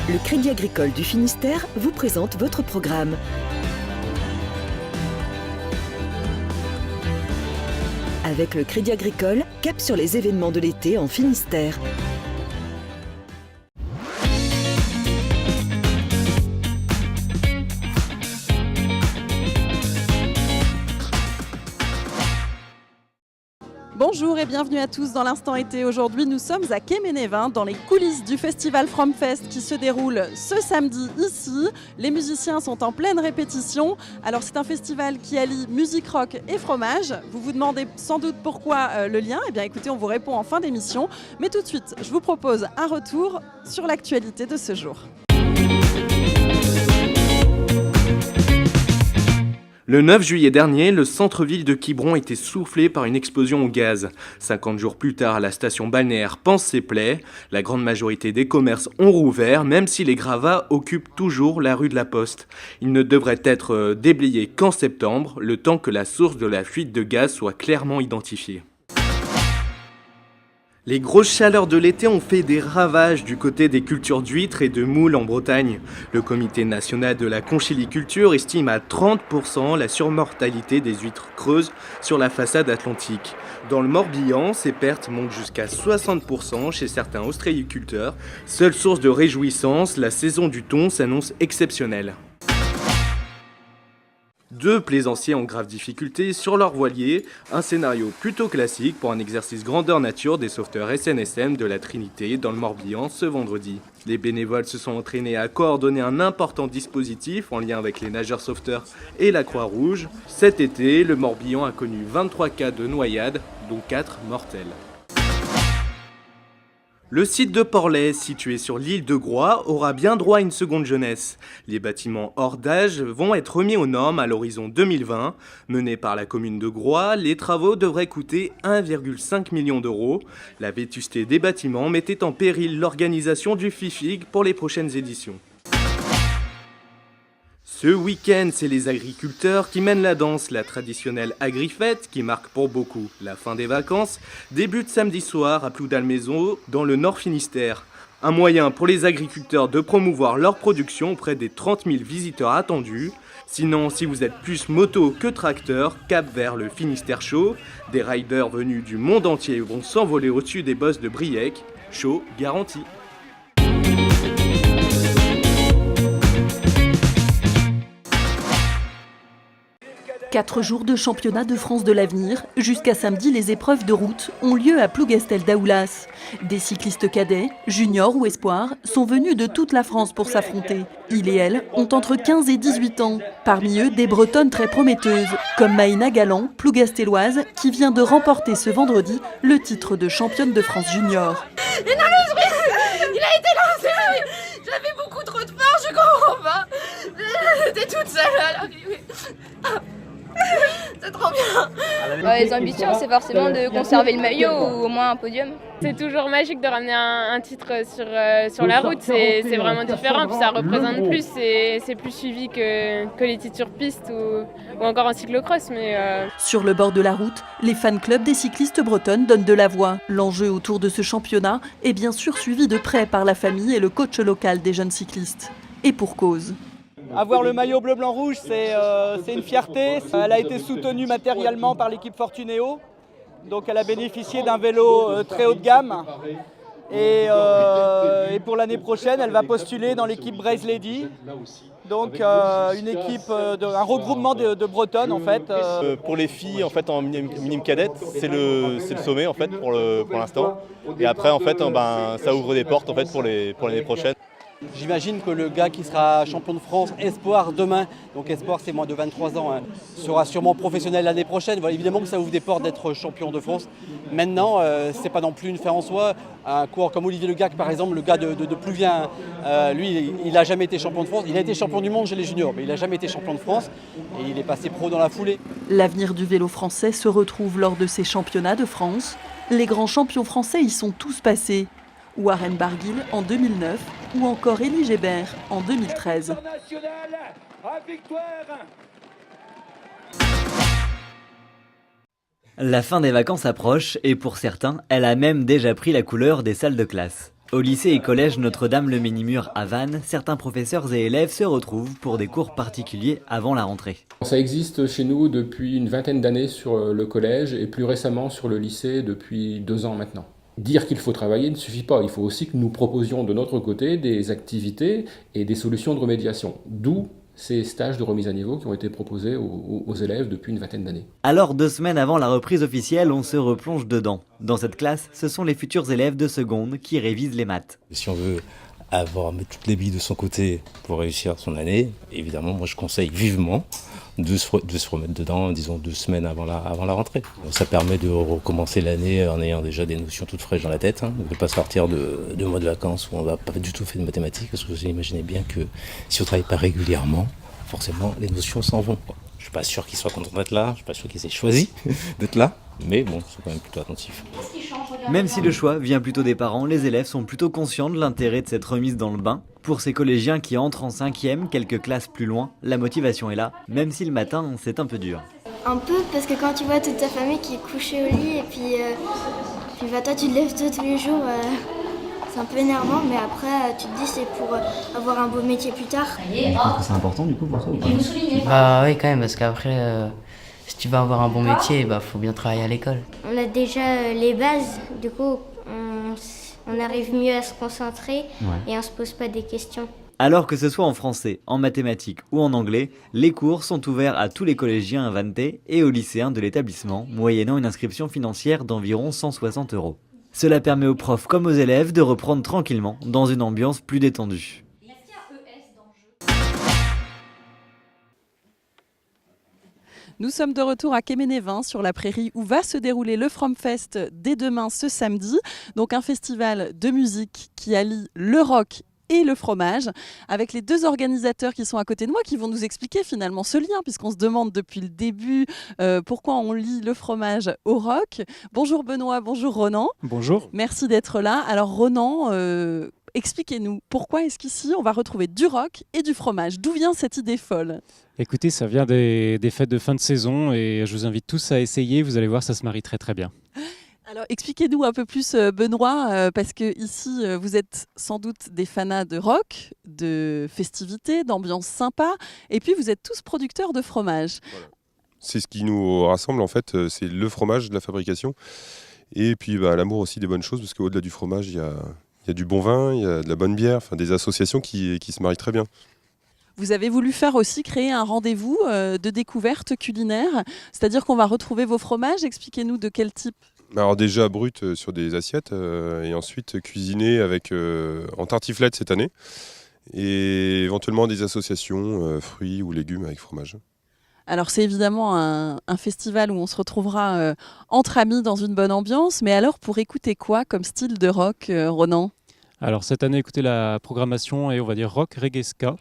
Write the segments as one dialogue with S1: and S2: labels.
S1: Le Crédit Agricole du Finistère vous présente votre programme. Avec le Crédit Agricole, cap sur les événements de l'été en Finistère.
S2: Bonjour et bienvenue à tous dans l'Instant été. Aujourd'hui, nous sommes à Quéménévin, dans les coulisses du festival From Fest qui se déroule ce samedi ici. Les musiciens sont en pleine répétition. Alors, c'est un festival qui allie musique rock et fromage. Vous vous demandez sans doute pourquoi le lien. Eh bien, écoutez, on vous répond en fin d'émission. Mais tout de suite, je vous propose un retour sur l'actualité de ce jour.
S3: Le 9 juillet dernier, le centre-ville de Quiberon était soufflé par une explosion au gaz. 50 jours plus tard, la station balnéaire panse ses plaies. La grande majorité des commerces ont rouvert, même si les gravats occupent toujours la rue de la Poste. Ils ne devraient être déblayés qu'en septembre, le temps que la source de la fuite de gaz soit clairement identifiée. Les grosses chaleurs de l'été ont fait des ravages du côté des cultures d'huîtres et de moules en Bretagne. Le Comité national de la conchiliculture estime à 30% la surmortalité des huîtres creuses sur la façade atlantique. Dans le Morbihan, ces pertes montent jusqu'à 60% chez certains ostréiculteurs. Seule source de réjouissance, la saison du thon s'annonce exceptionnelle. Deux plaisanciers en grave difficulté sur leur voilier, un scénario plutôt classique pour un exercice grandeur nature des sauveteurs SNSM de la Trinité dans le Morbihan ce vendredi. Les bénévoles se sont entraînés à coordonner un important dispositif en lien avec les nageurs sauveteurs et la Croix-Rouge. Cet été, le Morbihan a connu 23 cas de noyade, dont 4 mortels. Le site de Porlet, situé sur l'île de Groix, aura bien droit à une seconde jeunesse. Les bâtiments hors d'âge vont être remis aux normes à l'horizon 2020. Menés par la commune de Groix, les travaux devraient coûter 1,5 million d'euros. La vétusté des bâtiments mettait en péril l'organisation du FIFIG pour les prochaines éditions. Ce week-end, c'est les agriculteurs qui mènent la danse. La traditionnelle agrifête, qui marque pour beaucoup la fin des vacances, débute samedi soir à Ploudalmézeau, dans le Nord Finistère. Un moyen pour les agriculteurs de promouvoir leur production auprès des 30 000 visiteurs attendus. Sinon, si vous êtes plus moto que tracteur, cap vers le Finistère Show. Des riders venus du monde entier vont s'envoler au-dessus des bosses de Briec. Show garanti.
S4: 4 jours de championnat de France de l'avenir. Jusqu'à samedi, les épreuves de route ont lieu à Plougastel-Daoulas. Des cyclistes cadets, juniors ou espoirs sont venus de toute la France pour s'affronter. Ils et elles ont entre 15 et 18 ans. Parmi eux, des Bretonnes très prometteuses, comme Maïna Galland, plougasteloise, qui vient de remporter ce vendredi le titre de championne de France junior.
S5: Il a été lancé, j'avais beaucoup trop de force, je comprends pas. J'étais toute seule à l'arrivée. C'est trop bien.
S6: Les ambitions, c'est forcément de conserver le maillot ou au moins un podium.
S7: C'est toujours magique de ramener un titre sur la route, c'est vraiment différent, puis ça représente plus, c'est plus suivi que les titres sur piste ou encore en cyclocross.
S4: Sur le bord de la route, les fan clubs des cyclistes bretonnes donnent de la voix. L'enjeu autour de ce championnat est bien sûr suivi de près par la famille et le coach local des jeunes cyclistes. Et pour cause.
S8: Avoir le maillot bleu-blanc-rouge, c'est une fierté. Elle a été soutenue matériellement par l'équipe Fortunéo. Donc elle a bénéficié d'un vélo très haut de gamme. Et pour l'année prochaine, elle va postuler dans l'équipe Braise Lady. Donc une équipe, un regroupement de Bretonnes en fait.
S9: Pour les filles en fait en minime cadette, c'est le sommet en fait pour l'instant. Et après en fait, ça ouvre des portes en fait pour l'année prochaine.
S8: J'imagine que le gars qui sera champion de France espoir demain, donc espoir c'est moins de 23 ans, sera sûrement professionnel l'année prochaine. Voilà, évidemment que ça ouvre des portes d'être champion de France. Maintenant, c'est pas non plus une fin en soi. Un coureur comme Olivier Le Gac par exemple, le gars de Pluvien, lui il n'a jamais été champion de France. Il a été champion du monde chez les juniors, mais il n'a jamais été champion de France et il est passé pro dans la foulée.
S4: L'avenir du vélo français se retrouve lors de ces championnats de France. Les grands champions français y sont tous passés. Warren Barguil en 2009 ou encore Élie Gébert en 2013.
S10: La fin des vacances approche et pour certains, elle a même déjà pris la couleur des salles de classe. Au lycée et collège Notre-Dame-le-Ménimur à Vannes, certains professeurs et élèves se retrouvent pour des cours particuliers avant la rentrée.
S11: Ça existe chez nous depuis une vingtaine d'années sur le collège et plus récemment sur le lycée depuis 2 ans maintenant. Dire qu'il faut travailler ne suffit pas, il faut aussi que nous proposions de notre côté des activités et des solutions de remédiation, d'où ces stages de remise à niveau qui ont été proposés aux élèves depuis une vingtaine d'années.
S10: Alors 2 semaines avant la reprise officielle, on se replonge dedans. Dans cette classe, ce sont les futurs élèves de seconde qui révisent les maths.
S12: Si on veut mettre toutes les billes de son côté pour réussir son année, évidemment, moi je conseille vivement de se remettre dedans, disons 2 semaines avant la rentrée. Ça permet de recommencer l'année en ayant déjà des notions toutes fraîches dans la tête, de ne pas sortir de 2 mois de vacances où on ne va pas du tout faire de mathématiques, parce que vous imaginez bien que si on ne travaille pas régulièrement, forcément les notions s'en vont. Je ne suis pas sûr qu'ils soient contents d'être là, je ne suis pas sûr qu'ils aient choisi d'être là, mais bon, ils sont quand même plutôt attentifs.
S10: Même si le choix vient plutôt des parents, les élèves sont plutôt conscients de l'intérêt de cette remise dans le bain. Pour ces collégiens qui entrent en 5e, quelques classes plus loin, la motivation est là, même si le matin c'est un peu dur.
S13: Un peu, parce que quand tu vois toute ta famille qui est couchée au lit et puis toi tu te lèves tôt tous les jours, c'est un peu énervant, mais après tu te dis c'est pour avoir un beau métier plus tard.
S10: C'est important du coup pour toi ou pas ?
S14: Bah oui quand même, parce qu'après si tu vas avoir un bon métier, faut bien travailler à l'école.
S13: On a déjà les bases, du coup on arrive mieux à se concentrer et on se pose pas des questions.
S10: Alors que ce soit en français, en mathématiques ou en anglais, les cours sont ouverts à tous les collégiens à Vannetais et aux lycéens de l'établissement, moyennant une inscription financière d'environ 160 €. Cela permet aux profs comme aux élèves de reprendre tranquillement dans une ambiance plus détendue.
S2: Nous sommes de retour à Quéménévin, sur la prairie, où va se dérouler le FromFest dès demain, ce samedi. Donc un festival de musique qui allie le rock et le fromage, avec les 2 organisateurs qui sont à côté de moi, qui vont nous expliquer finalement ce lien, puisqu'on se demande depuis le début pourquoi on lie le fromage au rock. Bonjour Benoît, bonjour Ronan.
S15: Bonjour.
S2: Merci d'être là. Alors Ronan, expliquez-nous, pourquoi est-ce qu'ici on va retrouver du rock et du fromage ? D'où vient cette idée folle ?
S15: Écoutez, ça vient des fêtes de fin de saison et je vous invite tous à essayer, vous allez voir, ça se marie très très bien.
S2: Alors expliquez-nous un peu plus Benoît, parce que ici vous êtes sans doute des fanats de rock, de festivités, d'ambiance sympa, et puis vous êtes tous producteurs de fromage.
S16: Voilà. C'est ce qui nous rassemble en fait, c'est le fromage de la fabrication, et puis l'amour aussi des bonnes choses, parce qu'au-delà du fromage, il y a du bon vin, il y a de la bonne bière, des associations qui se marient très bien.
S2: Vous avez voulu créer un rendez-vous de découverte culinaire, c'est-à-dire qu'on va retrouver vos fromages. Expliquez-nous de quel type.
S16: Alors déjà brut sur des assiettes et ensuite cuisiné en tartiflette cette année et éventuellement des associations fruits ou légumes avec fromage.
S2: Alors c'est évidemment un festival où on se retrouvera entre amis dans une bonne ambiance, mais alors pour écouter quoi comme style de rock, Ronan ?
S15: Alors cette année, écoutez, la programmation est, on va dire, rock, reggae, ska.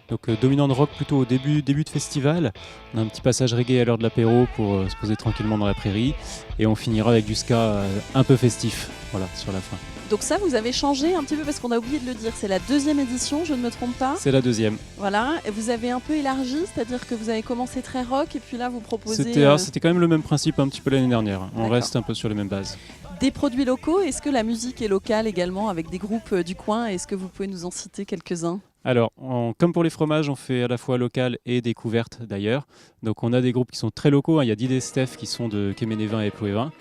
S15: Donc dominant de rock plutôt au début de festival. On a un petit passage reggae à l'heure de l'apéro pour se poser tranquillement dans la prairie. Et on finira avec du ska un peu festif, voilà, sur la fin.
S2: Donc ça, vous avez changé un petit peu parce qu'on a oublié de le dire. C'est la 2e édition, je ne me trompe pas.
S15: C'est la 2e.
S2: Voilà, et vous avez un peu élargi, c'est-à-dire que vous avez commencé très rock et puis là vous proposez...
S15: C'était quand même le même principe un petit peu l'année dernière. On reste un peu sur les mêmes bases.
S2: Des produits locaux, est-ce que la musique est locale également avec des groupes du coin ? Est-ce que vous pouvez nous en citer quelques-uns ?
S15: Alors, comme pour les fromages, on fait à la fois local et découverte d'ailleurs. Donc on a des groupes qui sont très locaux, il y a Did et Steph qui sont de Quéménévin et Plouévin.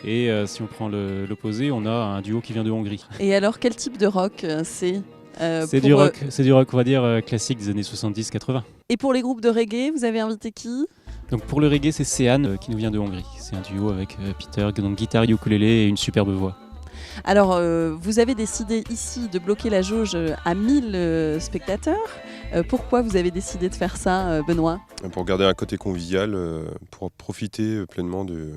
S15: Et si on prend l'opposé, on a un duo qui vient de Hongrie.
S2: Et alors, quel type de rock c'est
S15: du rock, on va dire, classique des années 70-80.
S2: Et pour les groupes de reggae, vous avez invité qui ?
S15: Donc pour le reggae, c'est Sean qui nous vient de Hongrie. C'est un duo avec Peter, donc guitare, ukulélé et une superbe voix.
S2: Alors, vous avez décidé ici de bloquer la jauge à 1000 spectateurs. Pourquoi vous avez décidé de faire ça, Benoît ?
S16: Pour garder un côté convivial, pour profiter pleinement de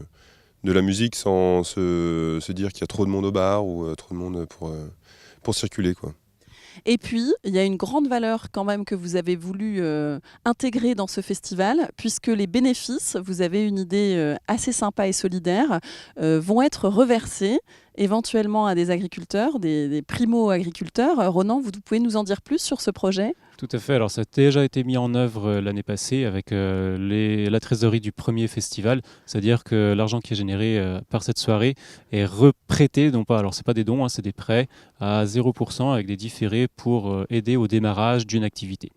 S16: la musique sans se dire qu'il y a trop de monde au bar ou trop de monde pour circuler, quoi.
S2: Et puis, il y a une grande valeur quand même que vous avez voulu intégrer dans ce festival, puisque les bénéfices, vous avez une idée assez sympa et solidaire, vont être reversés éventuellement à des agriculteurs, des primo-agriculteurs. Ronan, vous pouvez nous en dire plus sur ce projet ?
S15: Tout à fait. Alors, ça a déjà été mis en œuvre l'année passée avec la trésorerie du premier festival. C'est-à-dire que l'argent qui est généré par cette soirée est reprêté, alors c'est pas des dons, c'est des prêts à 0% avec des différés pour aider au démarrage d'une activité.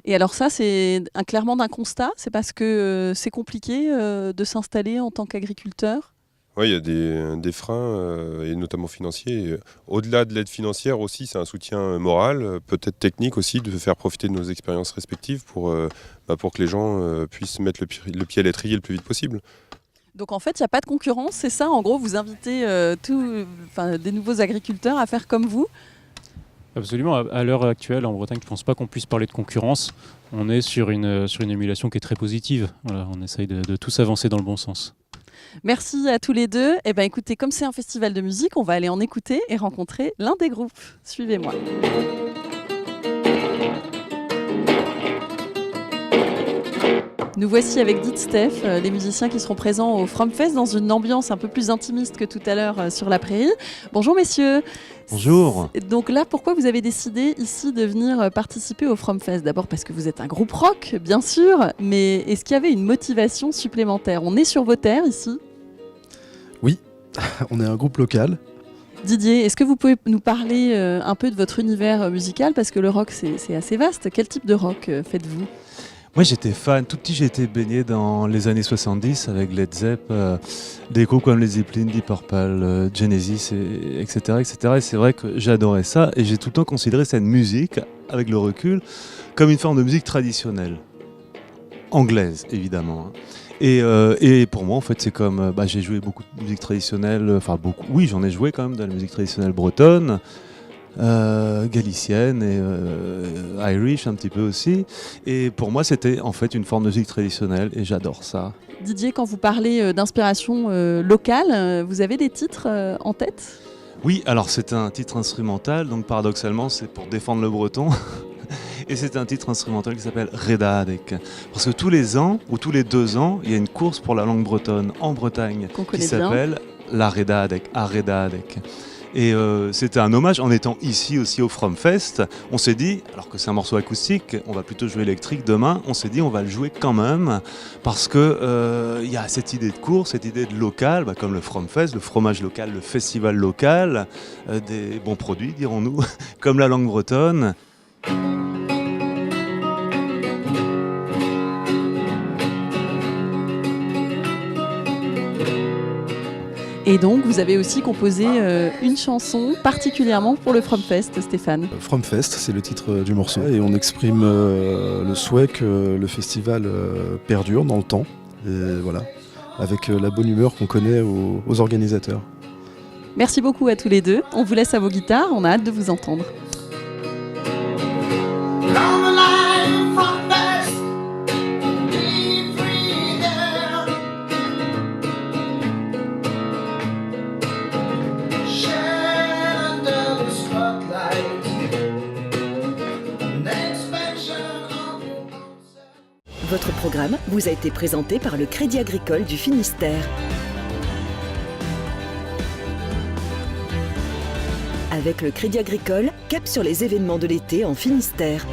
S2: Et alors ça, c'est clairement d'un constat. C'est parce que c'est compliqué de s'installer en tant qu'agriculteur ?
S16: Oui, il y a des freins, et notamment financiers. Et au-delà de l'aide financière aussi, c'est un soutien moral, peut-être technique aussi, de faire profiter de nos expériences respectives pour que les gens puissent mettre le pied à l'étrier le plus vite possible.
S2: Donc en fait, il n'y a pas de concurrence, c'est ça ? En gros, vous invitez des nouveaux agriculteurs à faire comme vous ?
S15: Absolument. À l'heure actuelle, en Bretagne, je ne pense pas qu'on puisse parler de concurrence. On est sur une émulation qui est très positive. Voilà, on essaye de tous avancer dans le bon sens.
S2: Merci à tous les deux. Eh ben, écoutez, comme c'est un festival de musique, on va aller en écouter et rencontrer l'un des groupes. Suivez-moi. Nous voici avec Dit Steph, les musiciens qui seront présents au FromFest dans une ambiance un peu plus intimiste que tout à l'heure sur la prairie. Bonjour messieurs.
S17: Bonjour.
S2: Donc là, pourquoi vous avez décidé ici de venir participer au FromFest ? D'abord parce que vous êtes un groupe rock, bien sûr, mais est-ce qu'il y avait une motivation supplémentaire ? On est sur vos terres ici ?
S17: Oui, on est un groupe local.
S2: Didier, est-ce que vous pouvez nous parler un peu de votre univers musical ? Parce que le rock, c'est assez vaste. Quel type de rock faites-vous ?
S17: Moi j'étais fan, tout petit j'ai été baigné dans les années 70 avec Led Zepp, des groupes comme les Zeppelin, Deep Purple, Genesis, etc. Et c'est vrai que j'adorais ça et j'ai tout le temps considéré cette musique, avec le recul, comme une forme de musique traditionnelle. Anglaise évidemment. Et pour moi en fait c'est comme, j'ai joué beaucoup de musique traditionnelle, oui j'en ai joué quand même de la musique traditionnelle bretonne, galicienne et Irish un petit peu aussi, et pour moi c'était en fait une forme de musique traditionnelle et j'adore ça.
S2: Didier, quand vous parlez d'inspiration locale, vous avez des titres en tête ?
S17: Oui, alors c'est un titre instrumental, donc paradoxalement c'est pour défendre le breton et c'est un titre instrumental qui s'appelle Redadek, parce que tous les ans ou tous les 2 ans il y a une course pour la langue bretonne en Bretagne qui s'appelle la Redadek, à Redadek. Et c'était un hommage. En étant ici aussi au FromFest, on s'est dit, alors que c'est un morceau acoustique, on va plutôt jouer électrique demain, on s'est dit on va le jouer quand même, parce que y a cette idée de course, cette idée de local, comme le FromFest, le fromage local, le festival local, des bons produits dirons-nous, comme la langue bretonne.
S2: Et donc, vous avez aussi composé une chanson particulièrement pour le FromFest, Stéphane.
S18: FromFest, c'est le titre du morceau. Et on exprime le souhait que le festival perdure dans le temps. Et voilà, avec la bonne humeur qu'on connaît aux organisateurs.
S2: Merci beaucoup à tous les deux. On vous laisse à vos guitares, on a hâte de vous entendre.
S1: Votre programme vous a été présenté par le Crédit Agricole du Finistère. Avec le Crédit Agricole, cap sur les événements de l'été en Finistère.